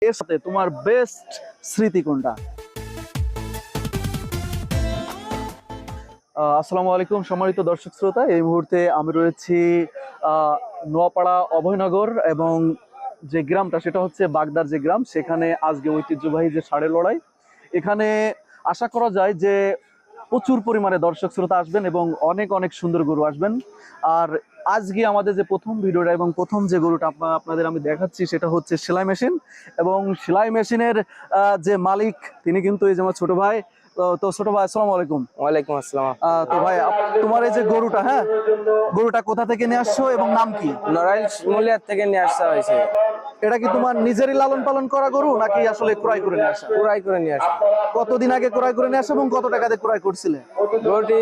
এর সাথে তোমার বেস্ট স্মৃতি কোনটা? আসসালামু আলাইকুম সম্মানিত দর্শক শ্রোতা, এই মুহূর্তে আমি রয়েছি নোয়াপাড়া অভয়নগর এবং যে গ্রামটা সেটা হচ্ছে বাগদার যে গ্রাম, সেখানে আজকে ঐতিহ্যবাহী যে ষাঁড়ের লড়াই। এখানে আশা করা যায় যে প্রচুর পরিমাণে দর্শক শ্রোতা আসবেন এবং অনেক অনেক সুন্দর গরু আসবেন। আর আজকে আমাদের যে প্রথম ভিডিওটা এবং প্রথম যে গরুটা আপনাদের আমি দেখাচ্ছি সেটা হচ্ছে সেলাই মেশিন, এবং সেলাই মেশিনের যে মালিক তিনি কিন্তু এই যে আমার ছোট ভাই। তো ছোট ভাই আসসালামু আলাইকুম। ওয়ালাইকুম আসসালাম। তো ভাই তোমার এই যে গরুটা, হ্যাঁ, গরুটা কোথা থেকে নিয়ে আসছো এবং নাম কি? নড়াইল শিমুলিয়া থেকে নিয়ে আসা হয়েছে। এটা কি তোমার নিজেরই লালন পালন করা গরু নাকি আসলে ক্রয় করে নিয়ে আসা? কুড়াই করে নিয়ে আসা। কতদিন আগে ক্রয় করে নিয়ে আসা এবং কত টাকা দিয়ে ক্রয় করছিলে? গরুটি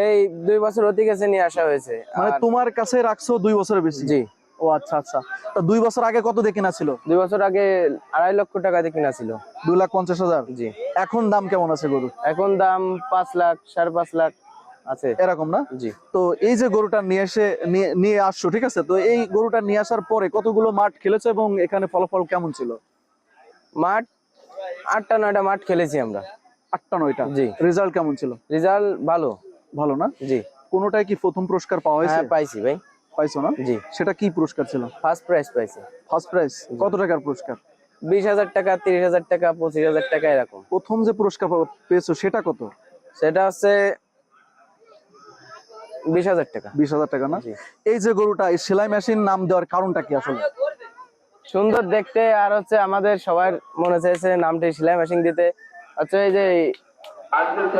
এই 2 বছর হতে গেছে নিয়ে আসা হয়েছে। মানে তোমার কাছে রাখছো 2 বছরের বেশি? জি। ও আচ্ছা আচ্ছা। তো 2 বছর আগে কত দিয়ে কিনা ছিল? 2 বছর আগে 2.5 লক্ষ টাকা দিয়ে কিনা ছিল। 2,50,000। জি। এখন দাম কেমন আছে গরু? এখন দাম 5 লাখ 5.5 লাখ আছে এরকম না? জি। তো এই যে গরুটা নিয়ে আসছো, ঠিক আছে, তো এই গরুটা নিয়ে আসার পরে কতগুলো মাঠ খেলেছে এবং এখানে ফলাফল কেমন ছিল? মাঠ 8টা 9টা মাঠ খেলেছি আমরা। 8টা 9টা? জি। রেজাল্ট কেমন ছিল? রেজাল্ট ভালো। ভালো না? জি। কোনোটাই কি প্রথম পুরস্কার পাওয়া হয়েছে? হ্যাঁ পাইছি ভাই। পাইছো না? জি। সেটা কি পুরস্কার ছিল? ফার্স্ট প্রাইজ পাইছি। ফার্স্ট প্রাইজ কত টাকার পুরস্কার? 20,000 টাকা 30,000 টাকা 25,000 টাকা এরকম। প্রথম যে পুরস্কার পেয়েছো সেটা কত? সেটা হচ্ছে 20,000 টাকা। 20,000 টাকা না? জি। এই যে গরুটা, এই সেলাই মেশিন নাম দেওয়ার কারণটা কি আসলে? সুন্দর দেখতে, আর হচ্ছে আমাদের সবার মনে চাইছে নামটি সেলাই মেশিন দিতে। আচ্ছা, এই যে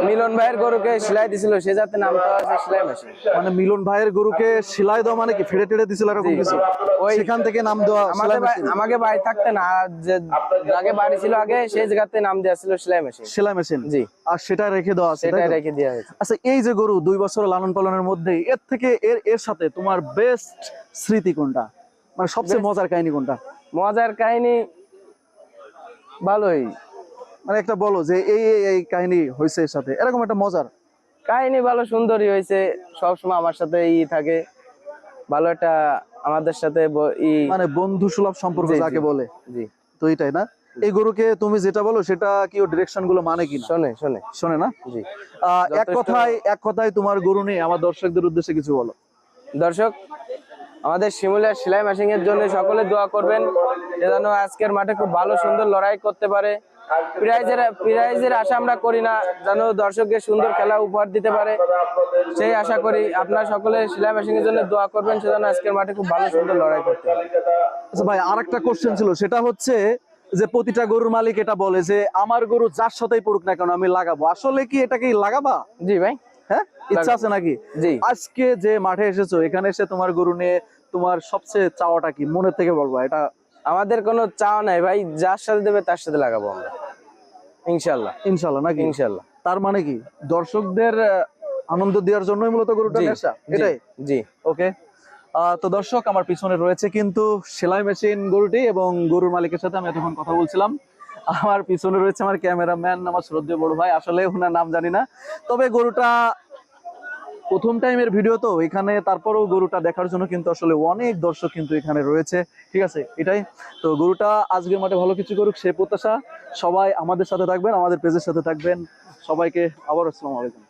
মিলন ভাইয়ের গরুকে সেলাই দিছিল, সে যাতে নামটা আছে সেলাই মেশিন। মানে মিলন ভাইয়ের গরুকে সেলাই দেওয়া মানে কি ফেড়ে টেড়ে দিছিল এরকম কিছু? ওই সেখান থেকে নাম দেওয়া সেলাই মেশিন? আমাকে বাড়ি থাকতে না, যে আগে বাড়ি ছিল আগে সেই জায়গাতে নাম দেওয়া ছিল সেলাই মেশিন। সেলাই মেশিন? জি। আর সেটা রেখে দেওয়া আছে, সেটা তাই তো? রেখে দেওয়া হয়েছে। আচ্ছা, এই যে গরু 2 বছর লালন পালনের মধ্যে এর থেকে এর সাথে তোমার বেস্ট স্মৃতি কোনটা? মানে সবচেয়ে মজার কাহিনী কোনটা? মজার কাহিনী ভালোই। মানে একটা বলো যে এই কাহিনী হয়েছে এর সাথে, এরকম একটা মজার কাহিনী। ভালো সুন্দরই হয়েছে, সবসময় আমার সাথে থাকে, ভালো একটা আমাদের সাথে মানে বন্ধু সুলভ সম্পর্ক জি, জি। যাকে বলে। জি। তো এটাই না? এই গরুকে তুমি যেটা বলো সেটা কি ও ডিরেকশন গুলো মানে কিনা? শোনে না? জি। এক কথায় তোমার গরু নিয়ে আমার দর্শকদের উদ্দেশ্যে কিছু বলো। দর্শক, আমাদের শিমুলিয়া সেলাই মেশিন এর জন্য সকলে দোয়া করবেন, যেন আজকের মাঠে খুব ভালো সুন্দর লড়াই করতে পারে। প্রাইজের আশা আমরা করি না, যেন দর্শকদের সুন্দর খেলা উপহার দিতে পারে সেই আশা করি। আপনারা সকলে সেলাই মেশিন এর জন্য দোয়া করবেন, সেজন্য আজকের মাঠে খুব ভালো সুন্দর লড়াই করতে পারে। আচ্ছা ভাই, আরেকটা কোশ্চেন ছিল, সেটা হচ্ছে যে প্রতিটা গরুর মালিক এটা বলে যে আমার গরু যার সাথেই পড়ুক না কেন আমি লাগাবো। আসলে কি এটা কি লাগাবা? জি ভাই। হ্যাঁ, ইচ্ছা আছে নাকি? জি। আজকে যে মাঠে এসেছো, এখানে এসে তোমার গরু নিয়ে তোমার সবচেয়ে চাওয়াটা কি, মনের থেকে বলবা? এটা আমাদের কোনো চাওয়া নাই ভাই, যার সাথে দেবে তার সাথে লাগাবো আমরা, ইনশাল্লাহ। ইনশাল্লাহ নাকি? ইনশাল্লাহ। তার মানে কি দর্শকদের আনন্দ দেওয়ার জন্যই মূলত গরুটা নিয়ে আসা, এটাই? জি। ওকে। তো দর্শক, আমার পিছনে রয়েছে কিন্তু সেলাই মেশিন গরুটি এবং গরুর মালিকের সাথে আমি এতক্ষণ কথা বলছিলাম। আমার পিছনে রয়েছে আমার ক্যামেরাম্যান, আমার শ্রদ্ধেয় বড় ভাই, আসলে ওনার নাম জানি না। তবে গরুটা প্রথম টাইমের ভিডিও তো এখানে, তারপরেও গরুটা দেখার জন্য কিন্তু আসলে অনেক দর্শক কিন্তু এখানে রয়েছে, ঠিক আছে? এটাই তো, গরুটা আজকের মাঠে ভালো কিছু করুক সে প্রত্যাশা। সবাই আমাদের সাথে থাকবেন, আমাদের পেজের সাথে থাকবেন। সবাইকে আবার আসসালামু আলাইকুম।